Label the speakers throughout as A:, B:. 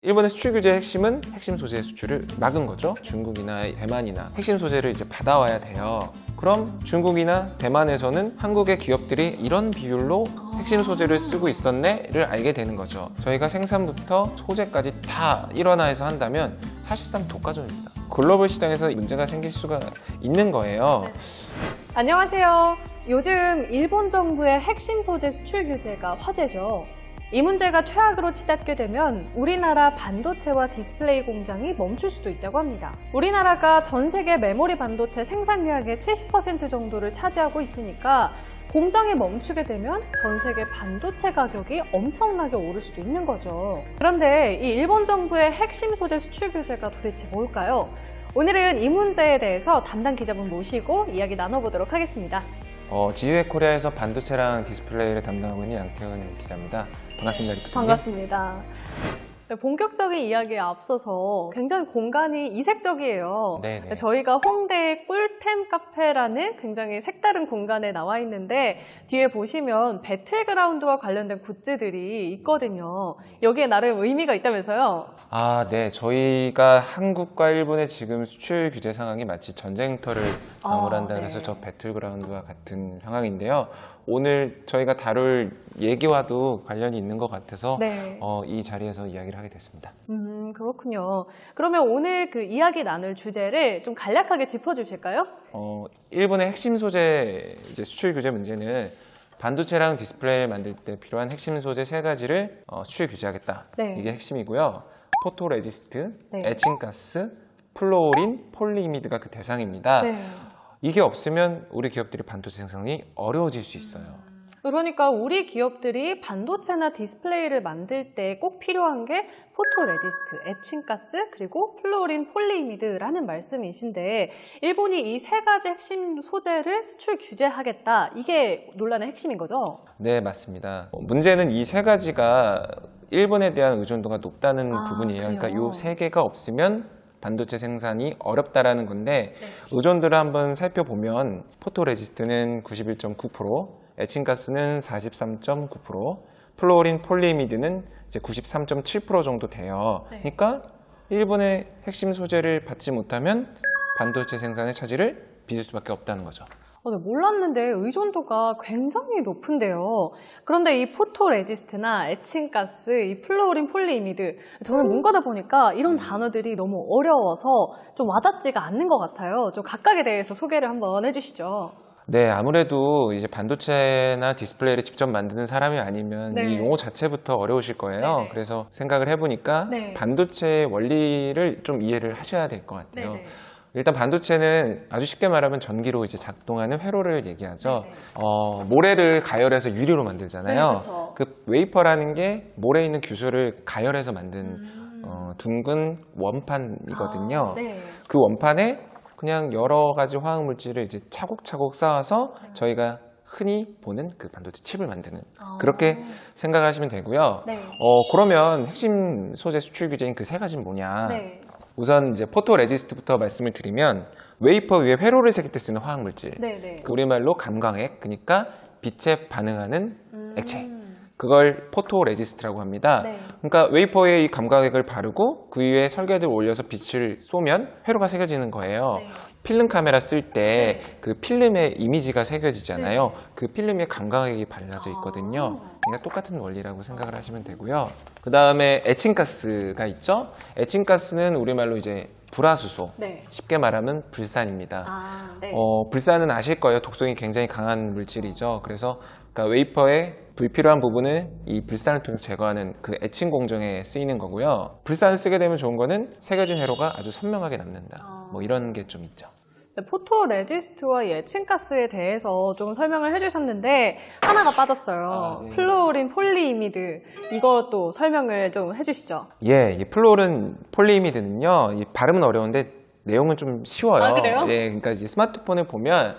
A: 일본의 수출 규제의 핵심은 핵심 소재 수출을 막은 거죠. 중국이나 대만이나 핵심 소재를 이제 받아와야 돼요. 그럼 중국이나 대만에서는 한국의 기업들이 이런 비율로 핵심 소재를 쓰고 있었네를 알게 되는 거죠. 저희가 생산부터 소재까지 다 일원화해서 한다면 사실상 독과점입니다. 글로벌 시장에서 문제가 생길 수가 있는 거예요.
B: 안녕하세요. 요즘 일본 정부의 핵심 소재 수출 규제가 화제죠. 이 문제가 최악으로 치닫게 되면 우리나라 반도체와 디스플레이 공장이 멈출 수도 있다고 합니다. 우리나라가 전 세계 메모리 반도체 생산량의 70% 정도를 차지하고 있으니까 공장이 멈추게 되면 전 세계 반도체 가격이 엄청나게 오를 수도 있는 거죠. 그런데 이 일본 정부의 핵심 소재 수출 규제가 도대체 뭘까요? 오늘은 이 문제에 대해서 담당 기자분 모시고 이야기 나눠보도록 하겠습니다.
A: 지유의 코리아에서 반도체랑 디스플레이를 담당하고 있는 양태훈 기자입니다. 반갑습니다, 리크님.
B: 반갑습니다. 네, 본격적인 이야기에 앞서서 굉장히 공간이 이색적이에요.
A: 네네.
B: 저희가 홍대의 꿀템 카페라는 굉장히 색다른 공간에 나와 있는데 뒤에 보시면 배틀그라운드와 관련된 굿즈들이 있거든요. 여기에 나름 의미가 있다면서요?
A: 네. 저희가 한국과 일본의 지금 수출 규제 상황이 마치 전쟁터를 마무리한다
B: 네.
A: 그래서 저 배틀그라운드와 같은 상황인데요. 오늘 저희가 다룰 얘기와도 관련이 있는 것 같아서
B: 네.
A: 이 자리에서 이야기를 하게 됐습니다.
B: 그렇군요. 그러면 오늘 그 이야기 나눌 주제를 좀 간략하게 짚어주실까요?
A: 일본의 핵심 소재 이제 수출 규제 문제는 반도체랑 디스플레이를 만들 때 필요한 핵심 소재 세 가지를 수출 규제하겠다.
B: 네.
A: 이게 핵심이고요. 포토레지스트,
B: 네.
A: 에칭가스, 플로우린, 폴리이미드가 그 대상입니다.
B: 네.
A: 이게 없으면 우리 기업들이 반도체 생산이 어려워질 수 있어요.
B: 그러니까 우리 기업들이 반도체나 디스플레이를 만들 때 꼭 필요한 게 포토레지스트, 에칭가스, 그리고 플루오린 폴리이미드라는 말씀이신데 일본이 이 세 가지 핵심 소재를 수출 규제하겠다. 이게 논란의 핵심인 거죠?
A: 네, 맞습니다. 문제는 이 세 가지가 일본에 대한 의존도가 높다는 부분이에요.
B: 그래요?
A: 그러니까 이 세 개가 없으면 반도체 생산이 어렵다라는 건데
B: 네.
A: 의존도를 한번 살펴보면 포토레지스트는 91.9%, 에칭가스는 43.9%, 플루오린 폴리이미드는 이제 93.7% 정도 돼요.
B: 네.
A: 그러니까 일본의 핵심 소재를 받지 못하면 반도체 생산의 차질을 빚을 수밖에 없다는 거죠.
B: 네, 몰랐는데 의존도가 굉장히 높은데요. 그런데 이 포토레지스트나 에칭가스, 이 플루오린 폴리이미드 저는 문과다 보니까 이런 단어들이 너무 어려워서 좀 와닿지가 않는 것 같아요. 좀 각각에 대해서 소개를 한번 해주시죠.
A: 네, 아무래도 이제 반도체나 디스플레이를 직접 만드는 사람이 아니면
B: 네.
A: 이 용어 자체부터 어려우실 거예요.
B: 네네.
A: 그래서 생각을 해보니까
B: 네.
A: 반도체의 원리를 좀 이해를 하셔야 될 것 같아요.
B: 네네.
A: 일단 반도체는 아주 쉽게 말하면 전기로 이제 작동하는 회로를 얘기하죠.
B: 네네.
A: 모래를 가열해서 유리로 만들잖아요.
B: 네, 그렇죠.
A: 그 웨이퍼라는 게 모래에 있는 규소를 가열해서 만든 둥근 원판이거든요.
B: 네.
A: 그 원판에 그냥 여러 가지 화학 물질을 이제 차곡차곡 쌓아서 저희가 흔히 보는 그 반도체 칩을 만드는 그렇게 생각하시면 되고요.
B: 네.
A: 그러면 핵심 소재 수출 규제인 그 세 가지는 뭐냐?
B: 네.
A: 우선 이제 포토 레지스트부터 말씀을 드리면 웨이퍼 위에 회로를 새길 때 쓰는 화학 물질.
B: 네네.
A: 우리말로 감광액, 그러니까 빛에 반응하는 액체. 그걸 포토 레지스트라고 합니다.
B: 네.
A: 그러니까 웨이퍼에 이 감광액을 바르고 그 위에 설계를 올려서 빛을 쏘면 회로가 새겨지는 거예요.
B: 네.
A: 필름 카메라 쓸 때 그 필름에 이미지가 새겨지잖아요.
B: 네.
A: 그 필름에 감광액이 발라져 있거든요. 그러니까 똑같은 원리라고 생각을 하시면 되고요. 그 다음에 에칭가스가 있죠. 에칭가스는 우리말로 이제 불화수소.
B: 네.
A: 쉽게 말하면 불산입니다.
B: 네.
A: 불산은 아실 거예요. 독성이 굉장히 강한 물질이죠. 그래서 그러니까 웨이퍼의 불필요한 부분을 이 불산을 통해서 제거하는 그 에칭 공정에 쓰이는 거고요. 불산을 쓰게 되면 좋은 거는 새겨진 회로가 아주 선명하게 남는다. 뭐 이런 게 좀 있죠.
B: 네, 포토레지스트와 이 에칭가스에 대해서 좀 설명을 해주셨는데 하나가 빠졌어요.
A: 네.
B: 플루오린 폴리이미드 이것도 설명을 좀 해주시죠.
A: 예, 이 플로린 폴리이미드는요, 이 발음은 어려운데 내용은 좀 쉬워요.
B: 아, 그래요?
A: 예, 그러니까 이제 스마트폰을 보면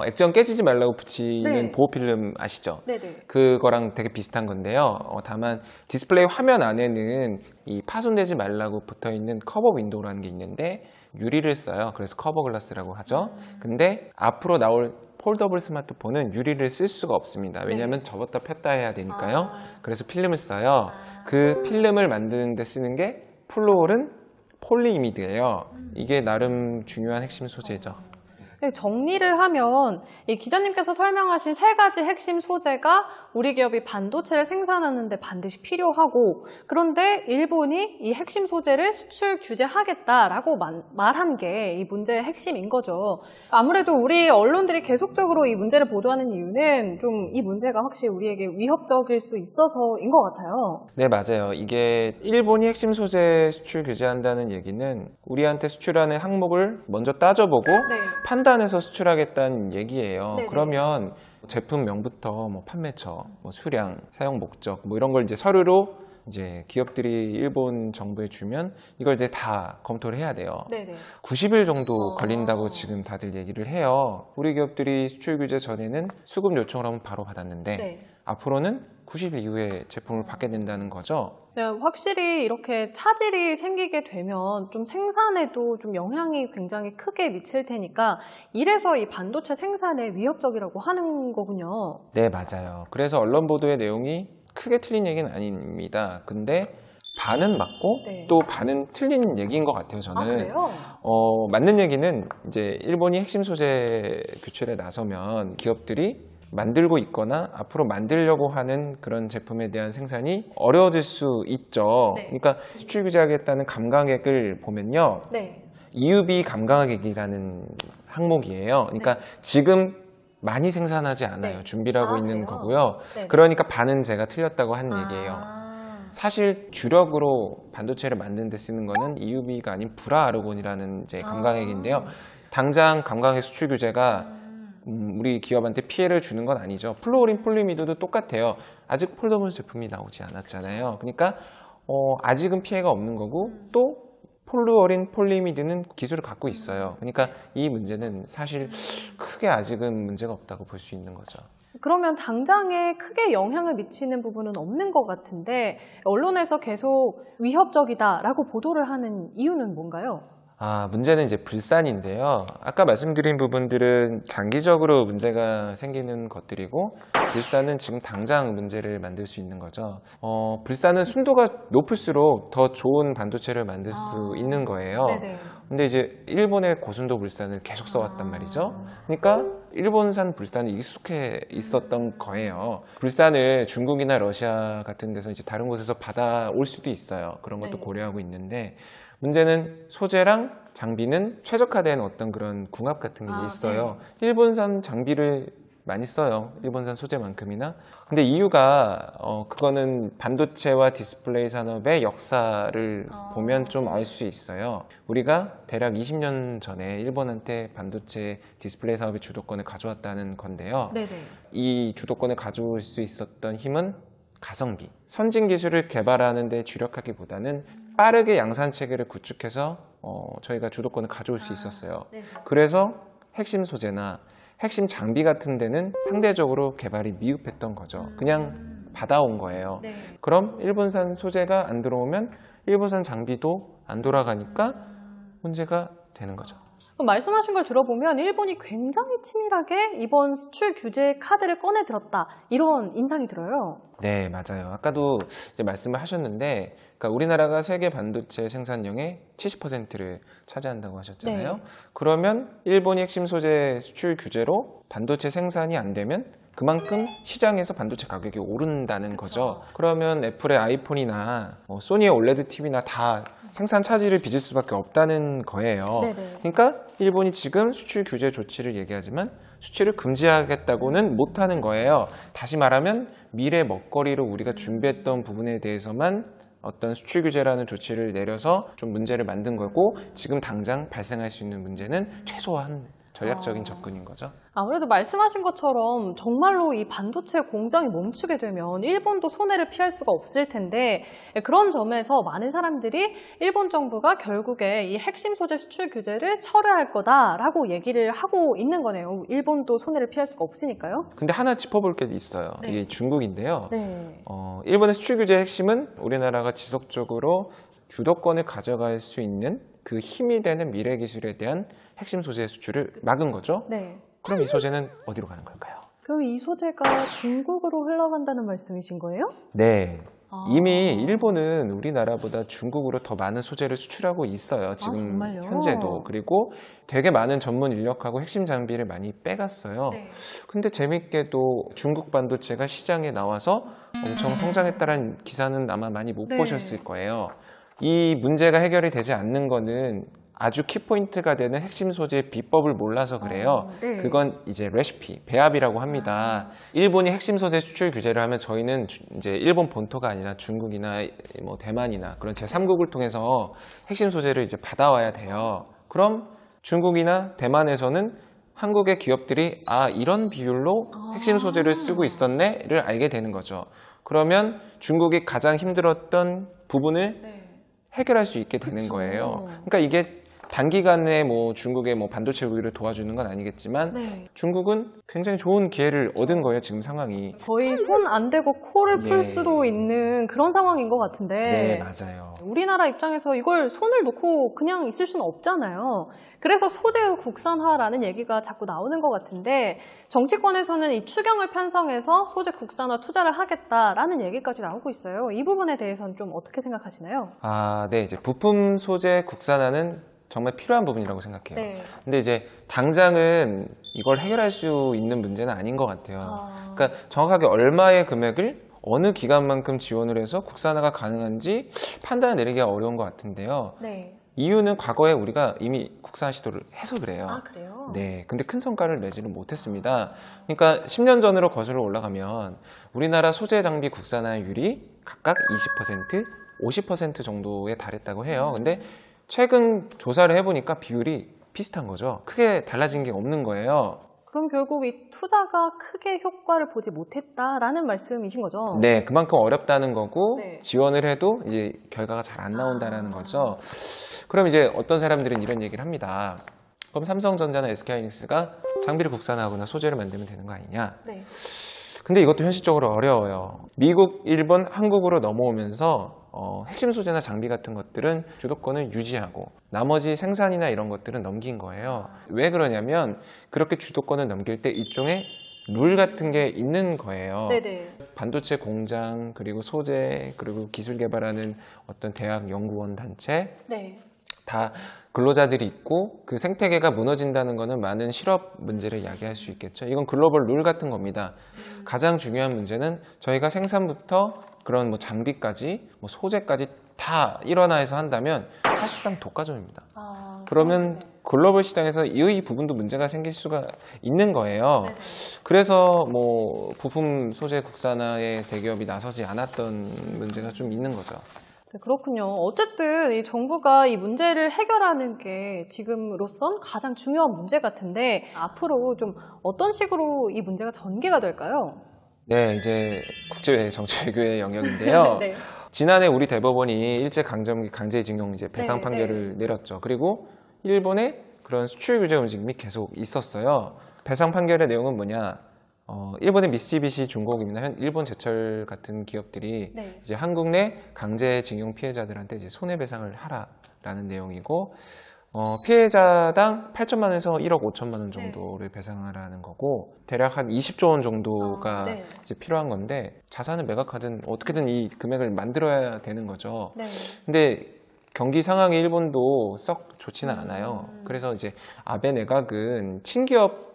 A: 액정 깨지지 말라고 붙이는
B: 네.
A: 보호 필름 아시죠?
B: 네네.
A: 그거랑 되게 비슷한 건데요. 다만 디스플레이 화면 안에는 이 파손되지 말라고 붙어 있는 커버 윈도우라는 게 있는데 유리를 써요. 그래서 커버 글라스라고 하죠. 근데 앞으로 나올 폴더블 스마트폰은 유리를 쓸 수가 없습니다. 왜냐하면 접었다 폈다 해야 되니까요. 그래서 필름을 써요. 그 필름을 만드는 데 쓰는 게 플루오른 폴리이미드예요. 이게 나름 중요한 핵심 소재죠.
B: 정리를 하면 이 기자님께서 설명하신 세 가지 핵심 소재가 우리 기업이 반도체를 생산하는데 반드시 필요하고, 그런데 일본이 이 핵심 소재를 수출 규제하겠다라고 말한 게 이 문제의 핵심인 거죠. 아무래도 우리 언론들이 계속적으로 이 문제를 보도하는 이유는 좀 이 문제가 확실히 우리에게 위협적일 수 있어서인 것 같아요.
A: 네, 맞아요. 이게 일본이 핵심 소재 수출 규제한다는 얘기는 우리한테 수출하는 항목을 먼저 따져보고 판단해서 수출하겠다는 얘기예요.
B: 네네.
A: 그러면 제품명부터 뭐 판매처, 뭐 수량, 사용 목적 뭐 이런 걸 이제 서류로 이제 기업들이 일본 정부에 주면 이걸 이제 다 검토를 해야 돼요.
B: 네네.
A: 90일 정도 걸린다고 지금 다들 얘기를 해요. 우리 기업들이 수출 규제 전에는 수급 요청을 하면 바로 받았는데
B: 네.
A: 앞으로는 90일 이후에 제품을 받게 된다는 거죠.
B: 네, 확실히 이렇게 차질이 생기게 되면 좀 생산에도 좀 영향이 굉장히 크게 미칠 테니까, 이래서 이 반도체 생산에 위협적이라고 하는 거군요.
A: 네, 맞아요. 그래서 언론 보도의 내용이 크게 틀린 얘기는 아닙니다. 근데 반은 맞고
B: 네.
A: 또 반은 틀린 얘기인 것 같아요, 저는.
B: 아, 그래요?
A: 맞는 얘기는 이제 일본이 핵심 소재 규출에 나서면 기업들이 만들고 있거나 앞으로 만들려고 하는 그런 제품에 대한 생산이 어려워질 수 있죠.
B: 네.
A: 그러니까 수출 규제하겠다는 감강액을 보면요.
B: 네.
A: EUB 감강액이라는 항목이에요. 그러니까 지금 많이 생산하지 않아요.
B: 네.
A: 준비를 하고
B: 아,
A: 있는
B: 그래요?
A: 거고요.
B: 네.
A: 그러니까 반은 제가 틀렸다고 하는 얘기예요.
B: 아.
A: 사실 주력으로 반도체를 만드는 데 쓰는 거는 EUB가 아닌 불화아르곤이라는 이제 감강액인데요. 당장 감강액 수출 규제가 우리 기업한테 피해를 주는 건 아니죠. 플루오린 폴리미드도 똑같아요. 아직 폴더블 제품이 나오지 않았잖아요. 그러니까 아직은 피해가 없는 거고, 또 폴루오린 폴리미드는 기술을 갖고 있어요. 그러니까 이 문제는 사실 크게 아직은 문제가 없다고 볼 수 있는 거죠.
B: 그러면 당장에 크게 영향을 미치는 부분은 없는 것 같은데, 언론에서 계속 위협적이다라고 보도를 하는 이유는 뭔가요?
A: 문제는 이제 불산인데요. 아까 말씀드린 부분들은 장기적으로 문제가 생기는 것들이고, 불산은 지금 당장 문제를 만들 수 있는 거죠. 불산은 순도가 높을수록 더 좋은 반도체를 만들 수 있는 거예요.
B: 네네.
A: 근데 이제 일본의 고순도 불산을 계속 써왔단 말이죠. 그러니까 일본산 불산이 익숙해 있었던 거예요. 불산을 중국이나 러시아 같은 데서 이제 다른 곳에서 받아올 수도 있어요. 그런 것도
B: 네.
A: 고려하고 있는데, 문제는 소재랑 장비는 최적화된 어떤 그런 궁합 같은 게 있어요. 일본산 장비를 많이 써요. 일본산 소재만큼이나. 근데 이유가 그거는 반도체와 디스플레이 산업의 역사를 보면 좀 알 수 있어요. 우리가 대략 20년 전에 일본한테 반도체 디스플레이 사업의 주도권을 가져왔다는 건데요.
B: 네네.
A: 이 주도권을 가져올 수 있었던 힘은 가성비, 선진 기술을 개발하는 데 주력하기보다는 빠르게 양산 체계를 구축해서 저희가 주도권을 가져올 수 있었어요. 그래서 핵심 소재나 핵심 장비 같은 데는 상대적으로 개발이 미흡했던 거죠. 그냥 받아온 거예요.
B: 네.
A: 그럼 일본산 소재가 안 들어오면 일본산 장비도 안 돌아가니까 문제가 되는 거죠.
B: 말씀하신 걸 들어보면 일본이 굉장히 치밀하게 이번 수출 규제 카드를 꺼내 들었다, 이런 인상이 들어요.
A: 네, 맞아요. 아까도 이제 말씀을 하셨는데, 그러니까 우리나라가 세계 반도체 생산량의 70%를 차지한다고 하셨잖아요.
B: 네.
A: 그러면 일본이 핵심 소재 수출 규제로 반도체 생산이 안 되면 그만큼 시장에서 반도체 가격이 오른다는 거죠. 그러면 애플의 아이폰이나 소니의 올레드 TV나 다 생산 차질을 빚을 수밖에 없다는 거예요.
B: 네네.
A: 그러니까 일본이 지금 수출 규제 조치를 얘기하지만 수출을 금지하겠다고는 못하는 거예요. 다시 말하면 미래 먹거리로 우리가 준비했던 부분에 대해서만 어떤 수출 규제라는 조치를 내려서 좀 문제를 만든 거고, 지금 당장 발생할 수 있는 문제는 최소한 전략적인 접근인 거죠.
B: 아무래도 말씀하신 것처럼 정말로 이 반도체 공장이 멈추게 되면 일본도 손해를 피할 수가 없을 텐데, 그런 점에서 많은 사람들이 일본 정부가 결국에 이 핵심 소재 수출 규제를 철회할 거다라고 얘기를 하고 있는 거네요. 일본도 손해를 피할 수가 없으니까요.
A: 근데 하나 짚어볼 게 있어요.
B: 네.
A: 이게 중국인데요.
B: 네.
A: 일본의 수출 규제의 핵심은 우리나라가 지속적으로 주도권을 가져갈 수 있는 그 힘이 되는 미래 기술에 대한 핵심 소재 수출을 막은 거죠.
B: 네.
A: 그럼 이 소재는 어디로 가는 걸까요?
B: 그럼 이 소재가 중국으로 흘러간다는 말씀이신 거예요?
A: 네. 이미 일본은 우리나라보다 중국으로 더 많은 소재를 수출하고 있어요. 지금
B: 정말요?
A: 현재도. 그리고 되게 많은 전문 인력하고 핵심 장비를 많이 빼갔어요.
B: 네.
A: 근데 재밌게도 중국 반도체가 시장에 나와서 엄청 성장했다는 기사는 아마 많이 못
B: 네.
A: 보셨을 거예요. 이 문제가 해결이 되지 않는 거는 아주 키포인트가 되는 핵심 소재의 비법을 몰라서 그래요.
B: 네.
A: 그건 이제 레시피, 배합이라고 합니다. 일본이 핵심 소재 수출 규제를 하면 저희는 이제 일본 본토가 아니라 중국이나 뭐 대만이나 그런 제3국을 통해서 핵심 소재를 이제 받아와야 돼요. 그럼 중국이나 대만에서는 한국의 기업들이 이런 비율로 핵심 소재를 쓰고 있었네를 알게 되는 거죠. 그러면 중국이 가장 힘들었던 부분을
B: 네.
A: 해결할 수 있게 되는
B: 그쵸.
A: 거예요. 그러니까 이게 단기간에 뭐 중국의 뭐 반도체 우위를 도와주는 건 아니겠지만
B: 네.
A: 중국은 굉장히 좋은 기회를 얻은 거예요, 지금 상황이.
B: 거의 손 안 대고 코를 풀
A: 네.
B: 수도 있는 그런 상황인 것 같은데
A: 네, 맞아요.
B: 우리나라 입장에서 이걸 손을 놓고 그냥 있을 수는 없잖아요. 그래서 소재의 국산화라는 얘기가 자꾸 나오는 것 같은데 정치권에서는 이 추경을 편성해서 소재 국산화 투자를 하겠다라는 얘기까지 나오고 있어요. 이 부분에 대해서는 좀 어떻게 생각하시나요?
A: 네, 이제 부품 소재 국산화는 정말 필요한 부분이라고 생각해요.
B: 네.
A: 근데 이제 당장은 이걸 해결할 수 있는 문제는 아닌 것 같아요. 그러니까 정확하게 얼마의 금액을 어느 기간만큼 지원을 해서 국산화가 가능한지 판단을 내리기가 어려운 것 같은데요.
B: 네.
A: 이유는 과거에 우리가 이미 국산화 시도를 해서 그래요.
B: 그래요?
A: 네, 근데 큰 성과를 내지는 못했습니다. 그러니까 10년 전으로 거슬러 올라가면 우리나라 소재 장비 국산화율이 각각 20%, 50% 정도에 달했다고 해요. 근데 최근 조사를 해보니까 비율이 비슷한 거죠. 크게 달라진 게 없는 거예요.
B: 그럼 결국 이 투자가 크게 효과를 보지 못했다라는 말씀이신 거죠?
A: 네, 그만큼 어렵다는 거고
B: 네.
A: 지원을 해도 이제 결과가 잘 안 나온다라는 거죠. 그럼 이제 어떤 사람들은 이런 얘기를 합니다. 그럼 삼성전자나 SK하이닉스가 장비를 국산화하거나 소재를 만들면 되는 거 아니냐?
B: 네.
A: 근데 이것도 현실적으로 어려워요. 미국, 일본, 한국으로 넘어오면서 핵심 소재나 장비 같은 것들은 주도권을 유지하고 나머지 생산이나 이런 것들은 넘긴 거예요. 왜 그러냐면 그렇게 주도권을 넘길 때 일종의 룰 같은 게 있는 거예요.
B: 네네.
A: 반도체 공장, 그리고 소재, 그리고 기술 개발하는 어떤 대학 연구원 단체
B: 네.
A: 다 근로자들이 있고 그 생태계가 무너진다는 것은 많은 실업 문제를 야기할 수 있겠죠. 이건 글로벌 룰 같은 겁니다. 가장 중요한 문제는 저희가 생산부터 그런 뭐 장비까지 뭐 소재까지 다 일원화해서 한다면 사실상 독과점입니다. 그러면 글로벌 시장에서 이 부분도 문제가 생길 수가 있는 거예요.
B: 네네.
A: 그래서 뭐 부품 소재 국산화에 대기업이 나서지 않았던 문제가 좀 있는 거죠.
B: 네, 그렇군요. 어쨌든 이 정부가 이 문제를 해결하는 게 지금으로선 가장 중요한 문제 같은데 앞으로 좀 어떤 식으로 이 문제가 전개가 될까요?
A: 네, 이제 국제 정치외교의 영역인데요.
B: 네.
A: 지난해 우리 대법원이 일제 강제징용 이제 배상
B: 네,
A: 판결을 내렸죠. 그리고 일본의 그런 수출 규제 움직임이 계속 있었어요. 배상 판결의 내용은 뭐냐? 일본의 미쓰비시 중공업이나 일본 제철 같은 기업들이
B: 네.
A: 이제 한국 내 강제징용 피해자들한테 이제 손해배상을 하라라는 내용이고, 피해자당 8천만 원에서 1억 5천만 원 정도를 배상하라는 거고, 대략 한 20조 원 정도가
B: 네.
A: 이제 필요한 건데, 자산을 매각하든 어떻게든 이 금액을 만들어야 되는 거죠.
B: 네.
A: 근데 경기 상황이 일본도 썩 좋지는 않아요. 그래서 이제 아베 내각은 친기업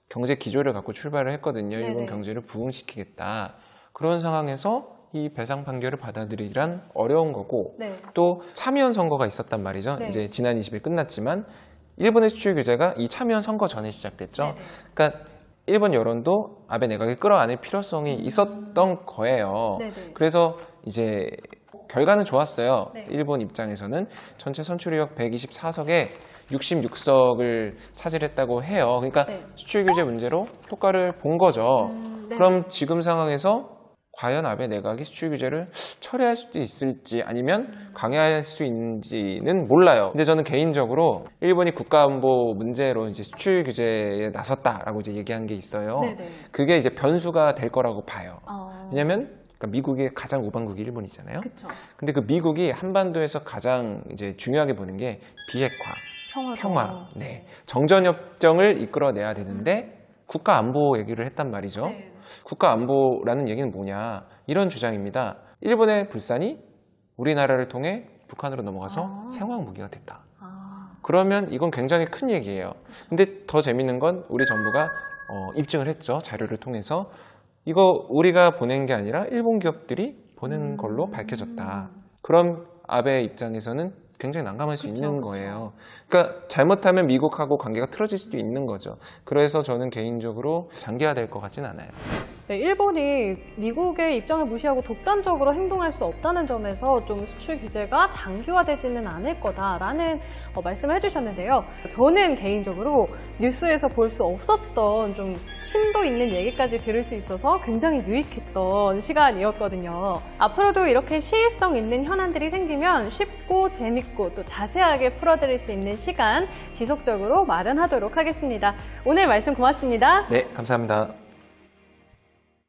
A: 경제 기조를 갖고 출발을 했거든요. 일본
B: 네네.
A: 경제를 부흥시키겠다. 그런 상황에서 이 배상 판결을 받아들이란 어려운 거고,
B: 네.
A: 또 참여연 선거가 있었단 말이죠.
B: 네.
A: 이제 지난 20일 끝났지만 일본의 수출 규제가 이 참여연 선거 전에 시작됐죠.
B: 네네.
A: 그러니까 일본 여론도 아베 내각이 끌어안을 필요성이 있었던 거예요.
B: 네네.
A: 그래서 이제 결과는 좋았어요.
B: 네.
A: 일본 입장에서는 전체 선출의역 124석에 66석을 차지했다고 해요. 그러니까
B: 네.
A: 수출 규제 문제로 효과를 본 거죠.
B: 네.
A: 그럼 지금 상황에서 과연 아베 내각이 수출 규제를 철회할 수도 있을지 아니면 강화할 수 있는지는 몰라요. 근데 저는 개인적으로 일본이 국가안보 문제로 이제 수출 규제에 나섰다라고 이제 얘기한 게 있어요.
B: 네네.
A: 그게 이제 변수가 될 거라고 봐요. 왜냐면 그러니까 미국의 가장 우방국이 일본이잖아요.
B: 그쵸.
A: 근데 그 미국이 한반도에서 가장 이제 중요하게 보는 게 비핵화, 평화, 네, 정전협정을 이끌어내야 되는데 국가 안보 얘기를 했단 말이죠.
B: 네.
A: 국가 안보라는 얘기는 뭐냐? 이런 주장입니다. 일본의 불산이 우리나라를 통해 북한으로 넘어가서
B: 아.
A: 생화학 무기가 됐다.
B: 아,
A: 그러면 이건 굉장히 큰 얘기예요. 근데 더 재밌는 건 우리 정부가 입증을 했죠. 자료를 통해서. 이거 우리가 보낸 게 아니라 일본 기업들이 보낸 걸로 밝혀졌다. 그럼 아베 입장에서는 굉장히 난감할 수
B: 그쵸,
A: 있는
B: 그쵸.
A: 거예요. 그러니까 잘못하면 미국하고 관계가 틀어질 수도 있는 거죠. 그래서 저는 개인적으로 장기화될 것 같진 않아요.
B: 네, 일본이 미국의 입장을 무시하고 독단적으로 행동할 수 없다는 점에서 좀 수출 규제가 장기화되지는 않을 거다라는 말씀을 해주셨는데요. 저는 개인적으로 뉴스에서 볼 수 없었던 좀 심도 있는 얘기까지 들을 수 있어서 굉장히 유익했던 시간이었거든요. 앞으로도 이렇게 시의성 있는 현안들이 생기면 쉽고 재밌고 또 자세하게 풀어드릴 수 있는 시간 지속적으로 마련하도록 하겠습니다. 오늘 말씀 고맙습니다.
A: 네, 감사합니다.